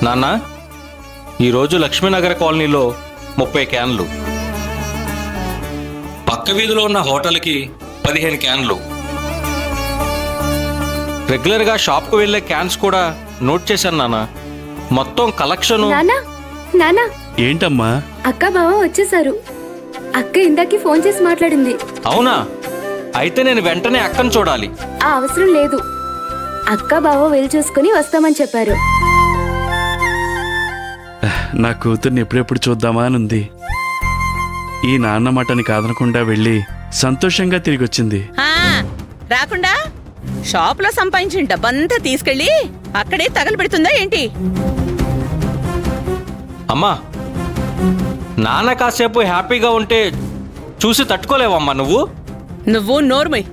నాన్న, ఈరోజు లక్ష్మీనగర్ కాలనీలో 30 క్యాన్లు, పక్క వీధిలో ఉన్న హోటల్కి 15 క్యాన్లు, రెగ్యులర్గా షాప్కు వెళ్ళే క్యాన్స్ కూడా నోట్ చేశాను నాన్న. మొత్తం కలెక్షన్. నానా ఏంటమ్మా? అక్క బావ వచ్చేసారు. అక్క ఇందాకి ఫోన్ చేసి మాట్లాడింది. అవునా? అయితే నేను వెంటనే అక్కను చూడాలి. ఆ అవసరం లేదు, అక్క బావ వెళ్ళి చూసుకుని వస్తామని చెప్పారు. నా కూతుర్ని ఎప్పుడెప్పుడు చూద్దామా అని ఉంది. ఈ నాన్న మాటని కాదనకుండా వెళ్ళి సంతోషంగా తిరిగి వచ్చింది. రాకుండా షాపులో సంపాదించిన డబ్బంతా తీసుకెళ్ళి అక్కడే తగలబెడుతుందా ఏంటి? అమ్మా, నాన్న కాసేపు హ్యాపీగా ఉంటే చూసి తట్టుకోలేవమ్మా నువ్వు. నువ్వు నోర్మై.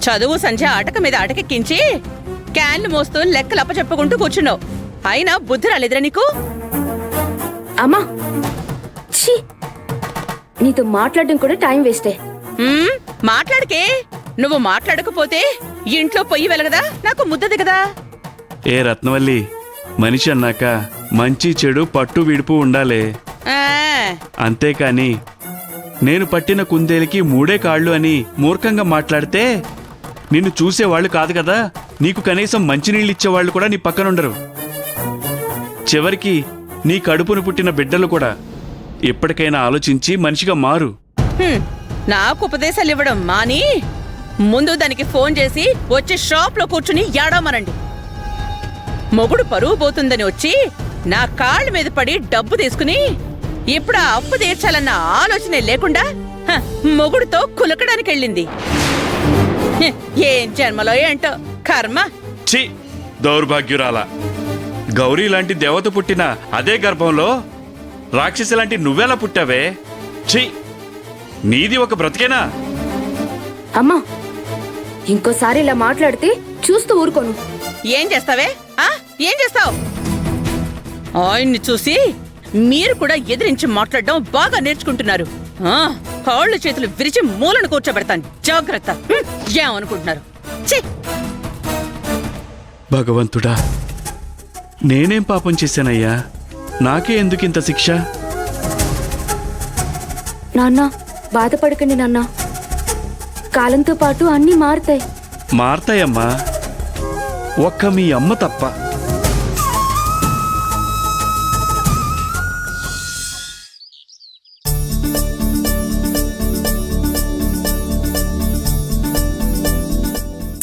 చదువు సంధ్య అటక మీద అటకెక్కించి క్యాన్లు మోస్తూ లెక్కలు అప్పచెప్పుకుంటూ కూర్చున్నావు. అయినా బుద్ధి రాలేదురా నీకు? అమ్మా, ఛీ, నీతో మాట్లాడడం కూడా టైం వేస్టే. మాట్లాడకే. నువ్వు మాట్లాడకపోతే ఇంట్లో పొయ్యి వెలగదా, నాకు ముద్ద దిగదా? ఏ రత్నవల్లి, మనిషి అన్నాక మంచి చెడు పట్టు విడుపు ఉండాలే. అంతేకాని నేను పట్టిన కుందేలికి 3 కాళ్ళు అని మూర్ఖంగా మాట్లాడితే నిన్ను చూసేవాళ్లు కాదు కదా, నీకు కనీసం మంచినీళ్ళు ఇచ్చేవాళ్లు కూడా నీ పక్కనుండరు. చివరికి నీ కడుపును పుట్టిన బిడ్డలు కూడా. ఎప్పటికైనా ఆలోచించి మనిషిగా మారు. నాకు ఉపదేశాలు ఇవ్వడం మాని ముందు దానికి ఫోన్ చేసి వచ్చి షాప్ లో కూర్చుని ఏడవమనండి. మొగుడు పరువు పోతుందని వచ్చి నా కాళ్ళ మీద పడి డబ్బు తీసుకుని ఇప్పుడు ఆ అప్పు తీర్చాలన్న ఆలోచనే లేకుండా మొగుడుతో కులకడానికి వెళ్ళింది. ఏం జన్మలో ఏంటో కర్మ. ఛీ, దౌర్భాగ్యురాల. గౌరీ లాంటి దేవత పుట్టిన అదే గర్భంలో రాక్షసి లాంటి నువ్వెలా పుట్టావే? ఛీ, నీది ఒక బ్రతికేనా? అమ్మా, ఇంకోసారి ఇలా మాట్లాడితే చూస్తూ ఊరుకోను. ఏం చేస్తావే? ఏం చేస్తావు? ఆయన్ని చూసి మీరు కూడా ఎదిరించి మాట్లాడడం బాగా నేర్చుకుంటున్నారు. కాళ్ళు చేతులు విరిచి మూలను కూర్చోబెడతాను, జాగ్రత్త. ఏమనుకుంటున్నారు? భగవంతుడా, నేనేం పాపం చేశానయ్యా? నాకే ఎందుకింత శిక్ష? నాన్న, బాధపడకండి నాన్న, కాలంతో పాటు అన్నీ మారుతాయి. మారతాయమ్మా, ఒక్క మీ అమ్మ తప్ప.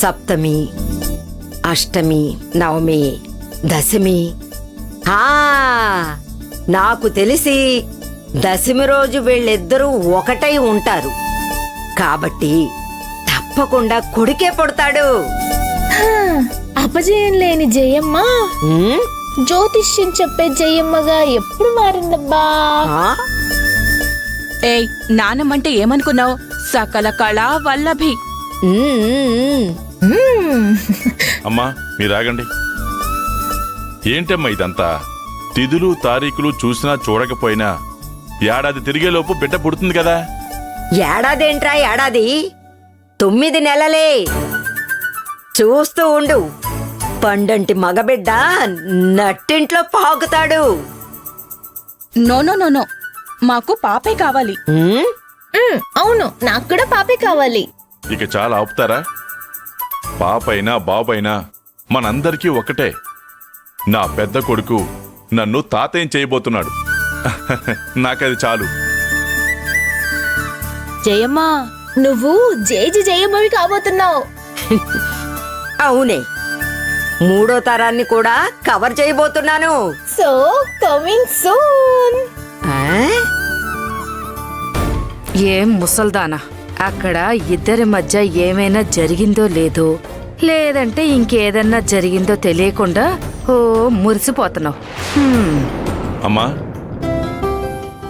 సప్తమి, అష్టమి, నవమి, దశమి. నాకు తెలిసి దశమి రోజు వీళ్ళిద్దరూ ఒకటై ఉంటారు కాబట్టి తప్పకుండా కొడుకే పుడతాడు. అపజయం లేని జయమ్మ జ్యోతిష్యం చెప్పే జయమ్మగా ఎప్పుడు మారిందబ్బా? ఏయ్, నానమ్మంటే ఏమనుకున్నావు? సకల కళా వల్లభి. అమ్మా, మీరాగండి. ఏంటమ్మా ఇదంతా? తిథులు తారీఖులు చూసినా చూడకపోయినా ఏడాది తిరిగేలోపు బిడ్డ పుడుతుంది కదా. ఏడాదేంట్రా ఏడాది? 9 నెలలే. చూస్తూ ఉండు, పండంటి మగబిడ్డ నట్టింట్లో పాకుతాడు. నో నో నో నో, మాకు పాపే కావాలి. అవును, నాకు కూడా పాపే కావాలి. ఇక చాలా ఆపుతారా? పాపైనా బాబైనా మనందరికీ ఒకటే. నా పెద్ద కొడుకు నన్ను తాతయ్యం చేయబోతున్నాడు. నాకది చాలు. జయమ్మా, నువ్వు జేజి జయమ్మవి కాబోతున్నావు. అవునే, 3వ తరాన్ని కూడా కవర్ చేయబోతున్నాను. So coming soon. ఏం ముసల్దానా, అక్కడ ఇద్దరి మధ్య ఏమైనా జరిగిందో లేదో, లేదంటే ఇంకేదన్నా జరిగిందో తెలియకుండా మురిసిపోతున్నావు. అమ్మా,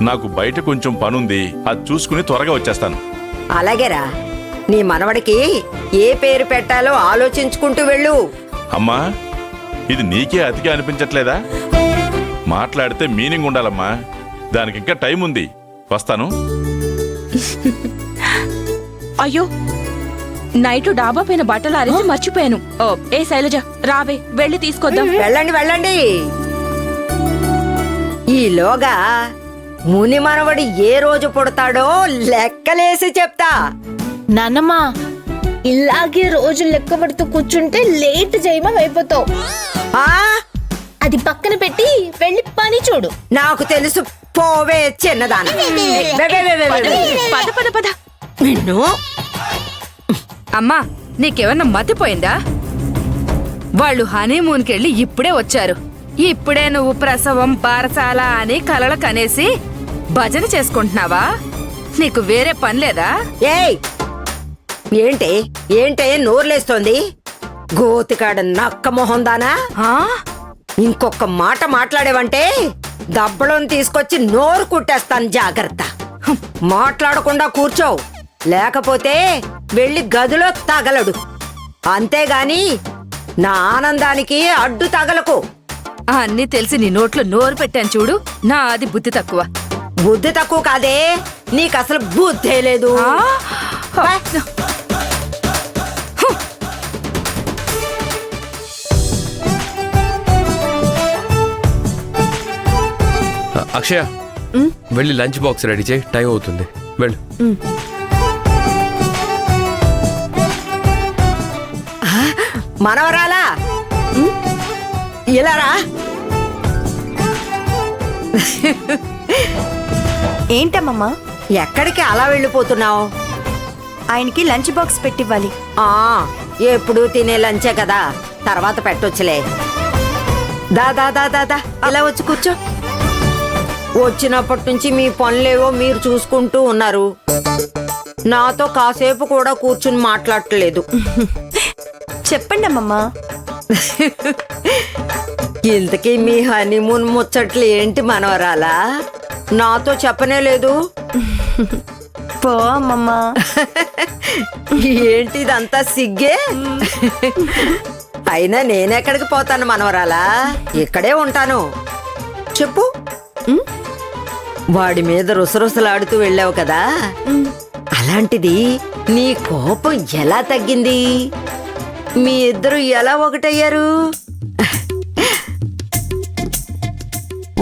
నాకు బయట కొంచెం పనుంది, అది చూసుకుని త్వరగా వచ్చేస్తాను. అలాగేరా, నీ మనవడికి ఏ పేరు పెట్టాలో ఆలోచించుకుంటూ వెళ్ళు. అమ్మా, ఇది నీకే అతిగా అనిపించట్లేదా? మాట్లాడితే మీనింగ్ ఉండాలమ్మా. దానికి ఇంకా టైం ఉంది. వస్తాను. అయ్యో, నైటు డాబా పైన బట్టలు ఆరేసి మర్చిపోయాను. ఏ శైలజ, రావే, వెళ్ళి తీసుకొద్దాం. వెళ్ళండి వెళ్ళండి. ఈలోగా ముని మనవడు ఏ రోజు పుడతాడో లెక్కలేసి చెప్తా. నాన్నమ్మా ఇలాగే రోజు లెక్క పెడుతూ కూర్చుంటే లేట్ జయమం అయిపోతావు. ఆ అది పక్కన పెట్టి వెళ్ళి పని చూడు. నాకు తెలుసు, పోవే చిన్నదాన. పద పద పద. నిన్ను అమ్మా నీకేమన్నా మతిపోయిందా? వాళ్ళు హనీమూన్కి వెళ్ళి ఇప్పుడే వచ్చారు. ఇప్పుడే నువ్వు ప్రసవం బారసాల అని కలలు కనేసి భజన చేసుకుంటున్నావా? నీకు వేరే పని లేదా? ఏయ్, ఏంటే ఏంటే నోర్లేస్తోంది? గోతికాడ నక్క మొహందానా? ఆ? ఇంకొక మాట మాట్లాడేవంటే దబ్బడం తీసుకొచ్చి నోరు కుట్టేస్తాను, జాగ్రత్త. మాట్లాడకుండా కూర్చోవు, లేకపోతే వెళ్ళి గదిలో తగలడు. అంతేగాని నా ఆనందానికి అడ్డు తగలకు. అన్నీ తెలిసి నీ నోట్లో నోరు పెట్టాను చూడు. నా అది బుద్ధి తక్కువ. బుద్ధి తక్కువ కాదే, నీకసలు బుద్ధే లేదు. ఆ? అక్షయ వెళ్ళి లంచ్ బాక్స్ రెడీ చేయి, టైం అవుతుంది. వెళ్ళు. మనవరాలా, ఇలా రా. ఏంటమ్మమ్మా, ఎక్కడికి అలా వెళ్ళిపోతున్నావు? ఆయనకి లంచ్ బాక్స్ పెట్టివ్వాలి. ఎప్పుడు తినే లంచే కదా, తర్వాత పెట్టొచ్చులే. దాదా ఇలా వచ్చి కూర్చో. వచ్చినప్పటి నుంచి మీ పనులేవో మీరు చూసుకుంటూ ఉన్నారు. నాతో కాసేపు కూడా కూర్చుని మాట్లాడట్లేదు. చెప్పండి అమ్మమ్మా. ఇంతకీ మీ హనీమూన్ ముచ్చట్లు ఏంటి మనవరాలా? నాతో చెప్పనే లేదు. పో అమ్మమ్మా. ఏంటి ఇదంతా సిగ్గే? అయినా నేనెక్కడికి పోతాను మనవరాలా, ఇక్కడే ఉంటాను. చెప్పు. వాడి మీద రుసరుసలాడుతూ వెళ్ళావు కదా, అలాంటిది నీ కోపం ఎలా తగ్గింది? మీ ఇద్దరు ఎలా ఒకటయ్యారు?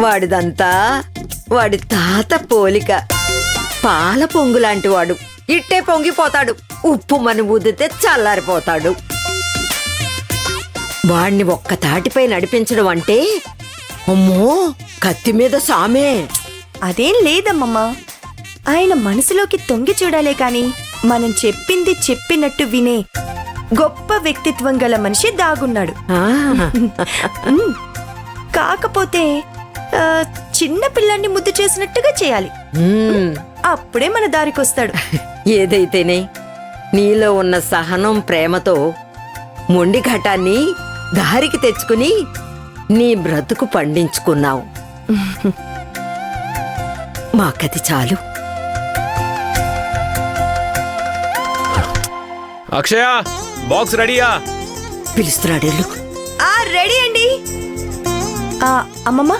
వాడిదంతా వాడి తాత పోలిక. పాల పొంగు లాంటి వాడు, ఇట్టే పొంగిపోతాడు. ఉప్పు మని ఊదితే చల్లారిపోతాడు. వాణ్ణి ఒక్క తాటిపై నడిపించడం అంటే అమ్మో కత్తి మీద సామే. అదేం లేదమ్మమ్మా, ఆయన మనసులోకి తొంగి చూడాలే కాని మనం చెప్పింది చెప్పినట్టు వినే గొప్ప వ్యక్తిత్వం గల మనిషి దాగున్నాడు. కాకపోతే చిన్న పిల్లాన్ని ముద్దు చేసినట్టుగా చేయాలి, అప్పుడే మన దారికొస్తాడు. ఏదైతేనే నీలో ఉన్న సహనం ప్రేమతో మొండి ఘటాన్ని దారికి తెచ్చుకుని నీ బ్రతుకు పండించుకున్నావు. మాకది చాలు. అక్షయ బాక్స్ రెడీయా? పిలుస్తున్నాడు. రెడీ అండి. అమ్మమ్మ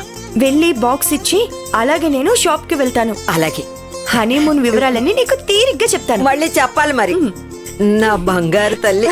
వెళ్ళి బాక్స్ ఇచ్చి అలాగే నేను షాప్ కి వెళ్తాను. అలాగే. హనీమూన్ వివరాలన్నీ నీకు తీరిగ్గా చెప్తాను. మళ్ళీ చెప్పాలి మరి. నా బంగారు తల్లి.